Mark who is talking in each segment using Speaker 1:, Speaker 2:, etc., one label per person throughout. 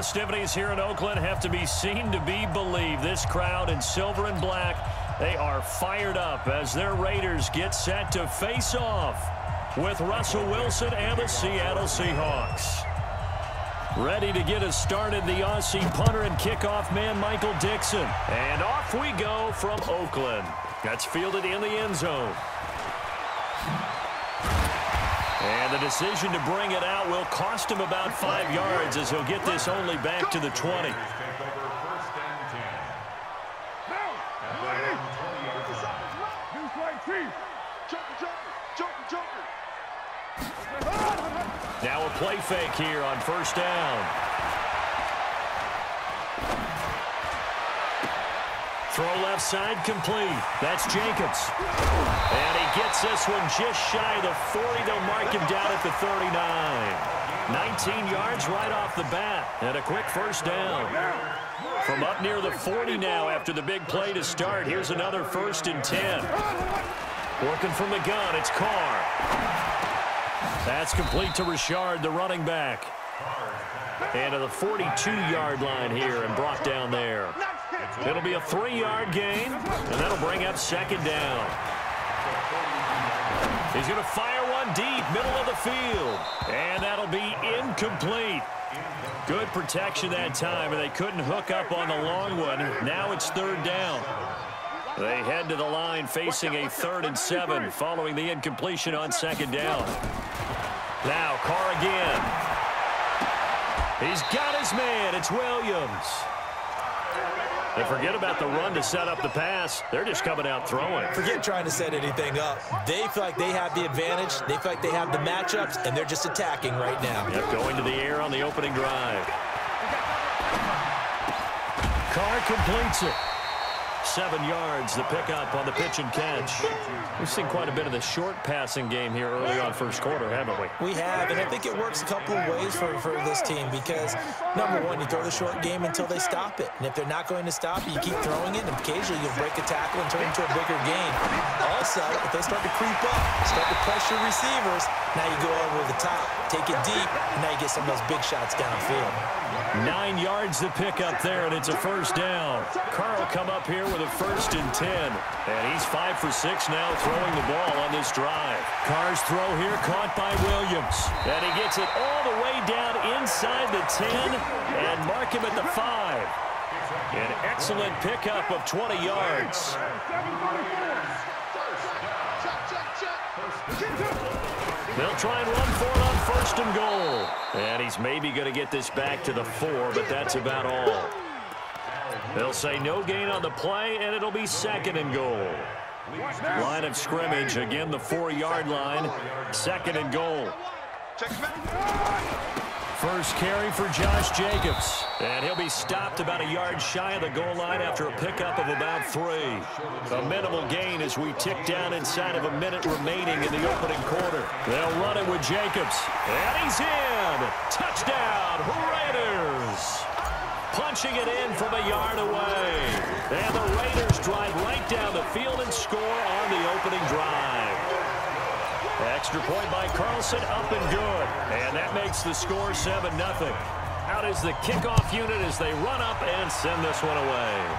Speaker 1: Festivities here in Oakland have to be seen to be believed. This crowd in silver and black, they are fired up as their Raiders get set to face off with Russell Wilson and the Seattle Seahawks. Ready to get us started, the Aussie punter and kickoff man, Michael Dixon. And off we go from Oakland. That's fielded in the end zone. And the decision to bring it out will cost him about 5 yards as he'll get this only back to the 20. Now a play fake here on first down. Throw left side complete. That's Jacobs. And he gets this one just shy of the 40. They'll mark him down at the 39. 19 yards right off the bat. And a quick first down. From up near the 40 now after the big play to start. Here's another 1st and 10. Working from the gun, it's Carr. That's complete to Richard, the running back. And to the 42-yard line here and brought down there. It'll be a 3-yard gain, and that'll bring up 2nd down. He's going to fire one deep, middle of the field. And that'll be incomplete. Good protection that time, and they couldn't hook up on the long one. Now it's 3rd down. They head to the line facing a 3rd and 7 following the incompletion on 2nd down. Now Carr again. He's got his man. It's Williams. And forget about the run to set up the pass. They're just coming out throwing.
Speaker 2: Forget trying to set anything up. They feel like they have the advantage. They feel like they have the matchups, and they're just attacking right now.
Speaker 1: Yep, going to the air on the opening drive. Carr completes it. 7 yards, the pickup on the pitch and catch. We've seen quite a bit of the short passing game here early on first quarter, haven't we?
Speaker 2: We have, and I think it works a couple of ways for this team because, number one, you throw the short game until they stop it. And if they're not going to stop it, you keep throwing it, and occasionally you'll break a tackle and turn it into a bigger gain. Also, if they start to creep up, start to pressure receivers, now you go over the top, take it deep, and now you get some of those big shots downfield.
Speaker 1: 9 yards to pick up there, and it's a 1st down. Carr will come up here with a 1st and 10. And he's 5 for 6 now throwing the ball on this drive. Carr's throw here caught by Williams. And he gets it all the way down inside the 10 and mark him at the 5. An excellent pickup of 20 yards. They'll try and run for it on 1st and goal. And he's maybe going to get this back to the 4, but that's about all. They'll say no gain on the play, and it'll be 2nd and goal. Line of scrimmage, again the 4-yard line. 2nd and goal. First carry for Josh Jacobs. And he'll be stopped about a yard shy of the goal line after a pickup of about 3. A minimal gain as we tick down inside of a minute remaining in the opening quarter. They'll run it with Jacobs. And he's in. Touchdown, Raiders. Punching it in from a yard away. And the Raiders drive right down the field and score on the opening drive. Extra point by Carlson, up and good. And that makes the score 7-0. Out is the kickoff unit as they run up and send this one away.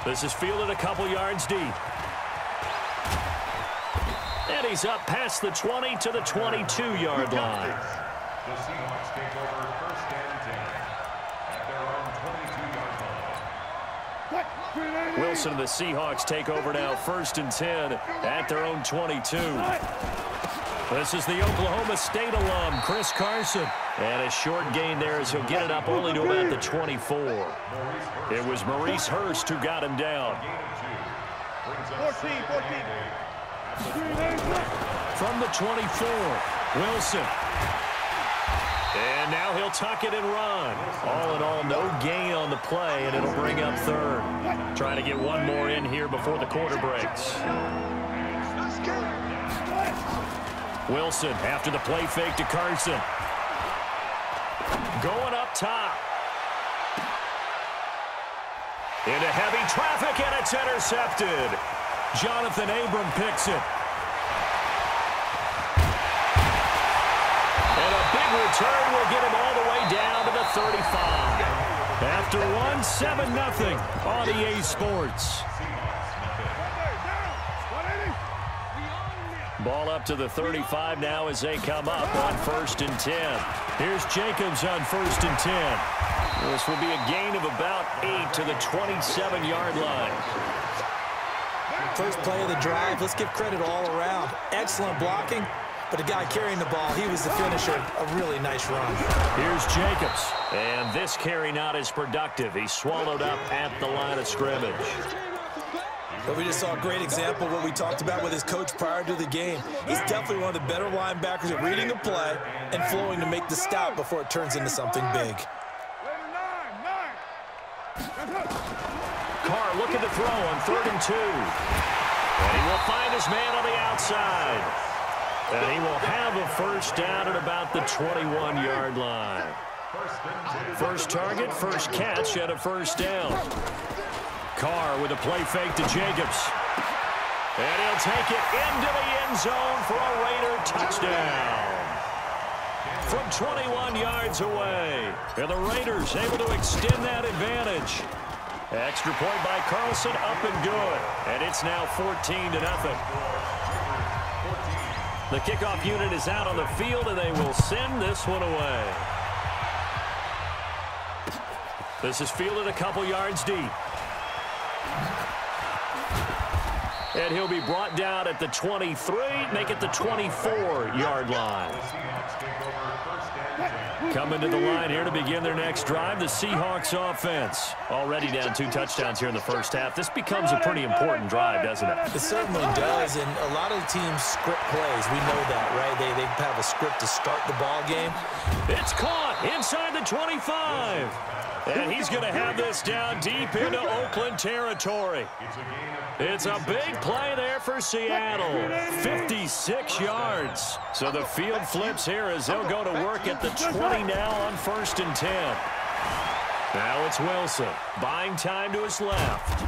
Speaker 1: This is fielded a couple yards deep. And he's up past the 20 to the 22-yard line.
Speaker 3: The Seahawks take over 1st and 10 at their own 22-yard line.
Speaker 1: Wilson and the Seahawks take over now 1st and 10 at their own 22. This is the Oklahoma State alum, Chris Carson. And a short gain there as he'll get it up only to about the 24. It was Maurice Hurst who got him down.
Speaker 4: 14.
Speaker 1: From the 24, Wilson. And now he'll tuck it and run. All in all, no gain on the play, and it'll bring up 3rd. Trying to get one more in here before the quarter breaks. Wilson after the play fake to Carson. Going up top. Into heavy traffic, and it's intercepted. Jonathan Abram picks it. And a big return will get him all the way down to the 35. After one, 7-0 on EA Sports. Ball up to the 35 now as they come up on 1st and 10. Here's Jacobs on 1st and 10. This will be a gain of about 8 to the 27-yard line.
Speaker 2: First play of the drive, let's give credit all around. Excellent blocking, but the guy carrying the ball, he was the finisher. A really nice run.
Speaker 1: Here's Jacobs, and this carry not as productive. He swallowed up at the line of scrimmage.
Speaker 2: But we just saw a great example of what we talked about with his coach prior to the game. He's definitely one of the better linebackers at reading a play and flowing to make the stop before it turns into something big.
Speaker 1: Carr looking to throw on 3rd and 2. And he will find his man on the outside. And he will have a first down at about the 21-yard line. First target, first catch, and a first down. Carr with a play fake to Jacobs. And he'll take it into the end zone for a Raider touchdown. From 21 yards away. And the Raiders able to extend that advantage. Extra point by Carlson, up and good. And it's now 14-0. The kickoff unit is out on the field, and they will send this one away. This is fielded a couple yards deep. And he'll be brought down at the 23, make it the 24-yard line. Coming to the line here to begin their next drive, the Seahawks offense. Already down 2 touchdowns here in the first half. This becomes a pretty important drive, doesn't it?
Speaker 2: It certainly does, and a lot of teams script plays. We know that, right? They have a script to start the ball game.
Speaker 1: It's caught inside the 25. And he's going to have this down deep into Oakland territory. It's a big play there for Seattle. 56 yards. So the field flips here as they'll go to work at the 20 now on 1st and 10. Now it's Wilson. Buying time to his left.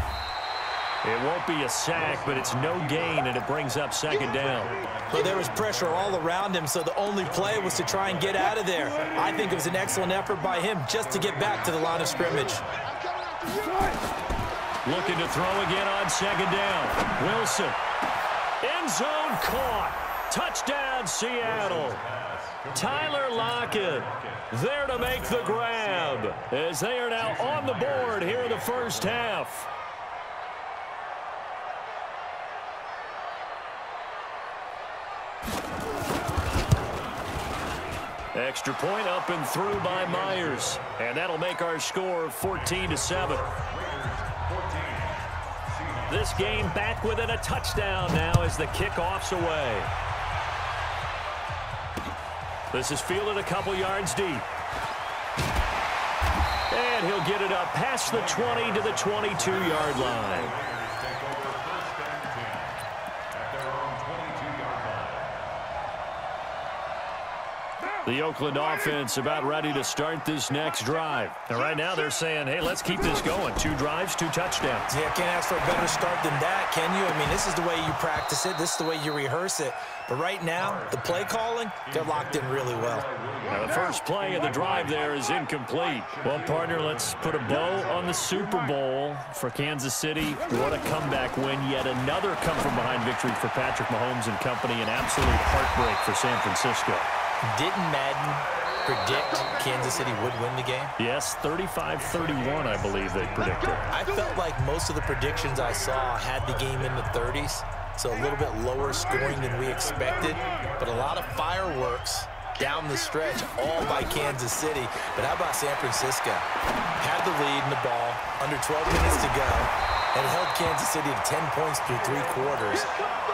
Speaker 1: It won't be a sack, but it's no gain, and it brings up 2nd down.
Speaker 2: Well, there was pressure all around him, so the only play was to try and get out of there. I think it was an excellent effort by him just to get back to the line of scrimmage.
Speaker 1: Looking to throw again on 2nd down. Wilson. End zone caught. Touchdown, Seattle. Tyler Lockett there to make the grab as they are now on the board here in the first half. Extra point up and through by Myers. And that'll make our score 14-7. This game back within a touchdown now as the kickoff's away. This is fielded a couple yards deep. And he'll get it up past the 20 to the 22-yard line. The Oakland offense about ready to start this next drive. And right now they're saying, hey, let's keep this going. 2 drives, 2 touchdowns.
Speaker 2: Yeah, can't ask for a better start than that, can you? I mean, this is the way you practice it. This is the way you rehearse it. But right now, the play calling, they're locked in really well.
Speaker 1: Now the first play of the drive there is incomplete. Well, partner, let's put a bow on the Super Bowl for Kansas City. What a comeback win. Yet another come-from-behind victory for Patrick Mahomes and company. An absolute heartbreak for San Francisco.
Speaker 2: Didn't Madden predict Kansas City would win the game?
Speaker 1: Yes, 35-31, I believe they predicted.
Speaker 2: I felt like most of the predictions I saw had the game in the 30s, so a little bit lower scoring than we expected, but a lot of fireworks down the stretch, all by Kansas City. But how about San Francisco? Had the lead in the ball, under 12 minutes to go, and held Kansas City to 10 points through 3 quarters.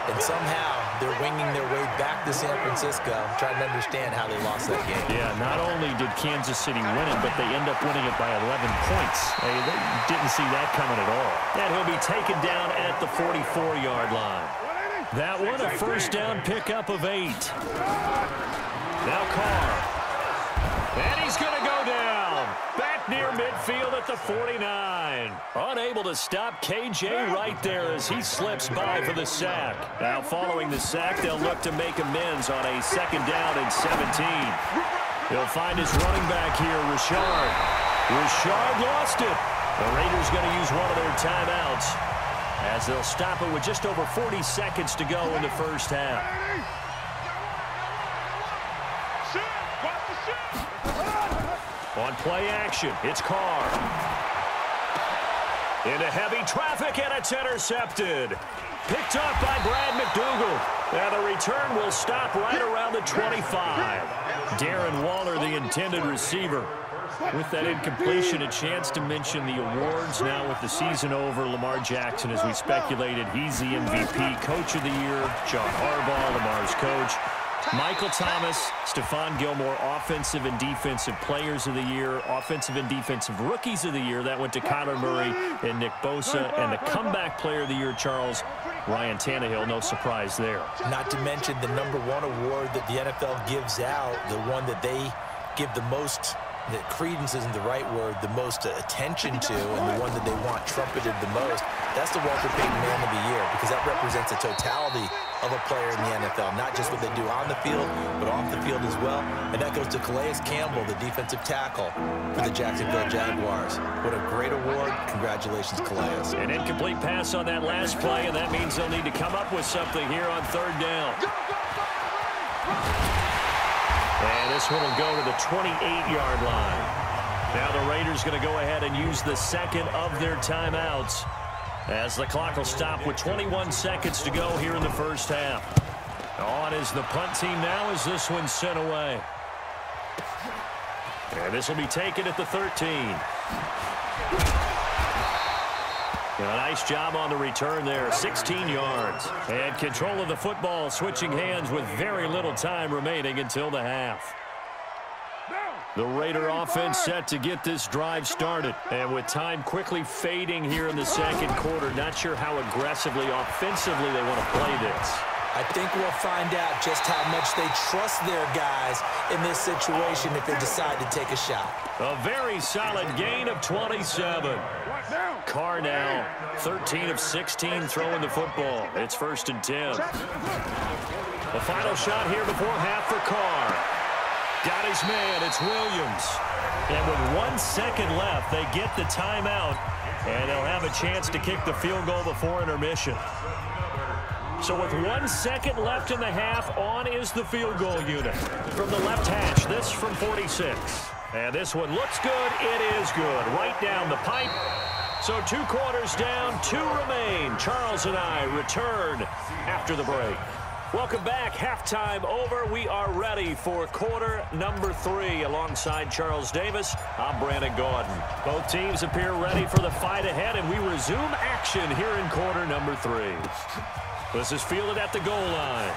Speaker 2: And somehow they're winging their way back to San Francisco, trying to understand how they lost that game.
Speaker 1: Yeah, not only did Kansas City win it, but they end up winning it by 11 points. Hey, they didn't see that coming at all. And he'll be taken down at the 44-yard line. That one, a first down pickup of 8. Now Carr. And he's going to go down. Back near midfield at the 49. Unable to stop KJ right there as he slips by for the sack. Now following the sack, they'll look to make amends on a 2nd down and 17. He'll find his running back here, Richard. Richard lost it. The Raiders going to use one of their timeouts as they'll stop it with just over 40 seconds to go in the first half. On play action, it's Carr. Into heavy traffic, and it's intercepted. Picked up by Brad McDougal. And the return will stop right around the 25. Darren Waller, the intended receiver. With that incompletion, a chance to mention the awards. Now with the season over, Lamar Jackson, as we speculated, he's the MVP, Coach of the Year. John Harbaugh, Lamar's coach. Michael Thomas, Stephon Gilmore, Offensive and Defensive Players of the Year, Offensive and Defensive Rookies of the Year. That went to Kyler Murray and Nick Bosa. And the Comeback Player of the Year, Charles, Ryan Tannehill. No surprise there.
Speaker 2: Not to mention the #1 award that the NFL gives out, the one that they give the most, that credence isn't the right word, the most attention to, and the one that they want trumpeted the most. That's the Walter Payton Man of the Year, because that represents the totality of a player in the NFL, not just what they do on the field, but off the field as well. And that goes to Calais Campbell, the defensive tackle for the Jacksonville Jaguars. What a great award. Congratulations, Calais.
Speaker 1: An incomplete pass on that last play, and that means they'll need to come up with something here on third down. And this one will go to the 28-yard line. Now the Raiders going to go ahead and use the second of their timeouts, as the clock will stop with 21 seconds to go here in the first half. On is the punt team now as this one's sent away. And this will be taken at the 13. A nice job on the return there, 16 yards. And control of the football, switching hands with very little time remaining until the half. The Raider offense set to get this drive started. And with time quickly fading here in the second quarter, not sure how aggressively, offensively they want to play this.
Speaker 2: I think we'll find out just how much they trust their guys in this situation if they decide to take a shot.
Speaker 1: A very solid gain of 27. Carr now 13 of 16 throwing the football. It's 1st and 10. The final shot here before half for Carr. Got his man. It's Williams. And with 1 second left, they get the timeout, and they'll have a chance to kick the field goal before intermission. So with 1 second left in the half, on is the field goal unit. From the left hash, this from 46. And this one looks good. It is good. Right down the pipe. So 2 quarters down, 2 remain. Charles and I return after the break. Welcome back. Halftime over. We are ready for quarter number 3. Alongside Charles Davis, I'm Brandon Gordon. Both teams appear ready for the fight ahead, and we resume action here in quarter number 3. This is fielded at the goal line.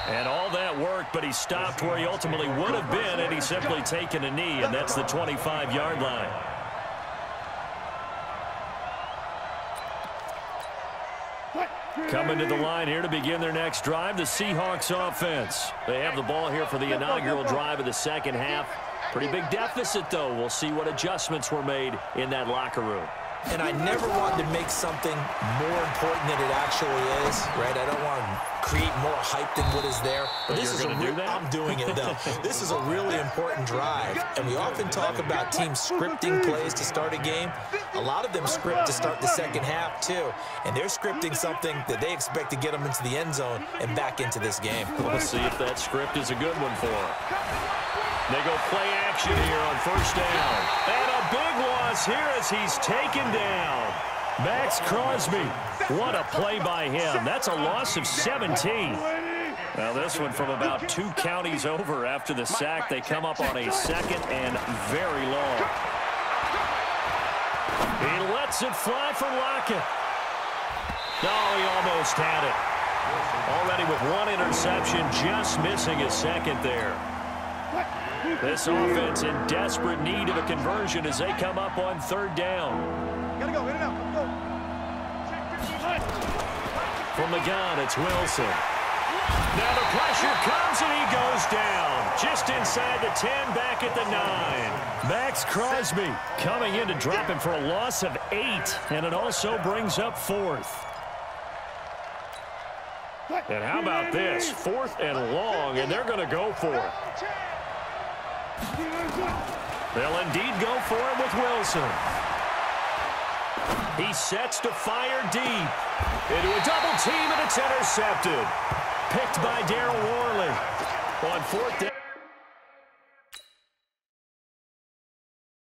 Speaker 1: And all that worked, but he stopped where he ultimately would have been, and he's simply taken a knee, and that's the 25-yard line. Coming to the line here to begin their next drive, the Seahawks offense. They have the ball here for the inaugural drive of the second half. Pretty big deficit, though. We'll see what adjustments were made in that locker room.
Speaker 2: And I never wanted to make something more important than it actually is, right? I don't want to create more hype than what is there. But this is I'm doing it, though. This is a really important drive. And we often talk about teams scripting plays to start a game. A lot of them script to start the second half, too. And they're scripting something that they expect to get them into the end zone and back into this game.
Speaker 1: We'll see if that script is a good one for them. They go play action here on first down. And a big loss here as he's taken down. Max Crosby. What a play by him. That's a loss of 17. Now this one from about 2 counties over after the sack. They come up on a second and very long. He lets it fly for Lockett. Oh, he almost had it. Already with 1 interception, just missing his second there. This offense in desperate need of a conversion as they come up on third down.
Speaker 4: Gotta go, in and out, go.
Speaker 1: From the gun, it's Wilson. Now the pressure comes and he goes down. Just inside the 10, back at the 9. Max Crosby coming in to drop him for a loss of 8, and it also brings up 4th. And how about this? 4th and long, and they're going to go for it. They'll indeed go for it with Wilson. He sets to fire deep. Into a double team, and it's intercepted. Picked by Darryl Worley. On 4th down.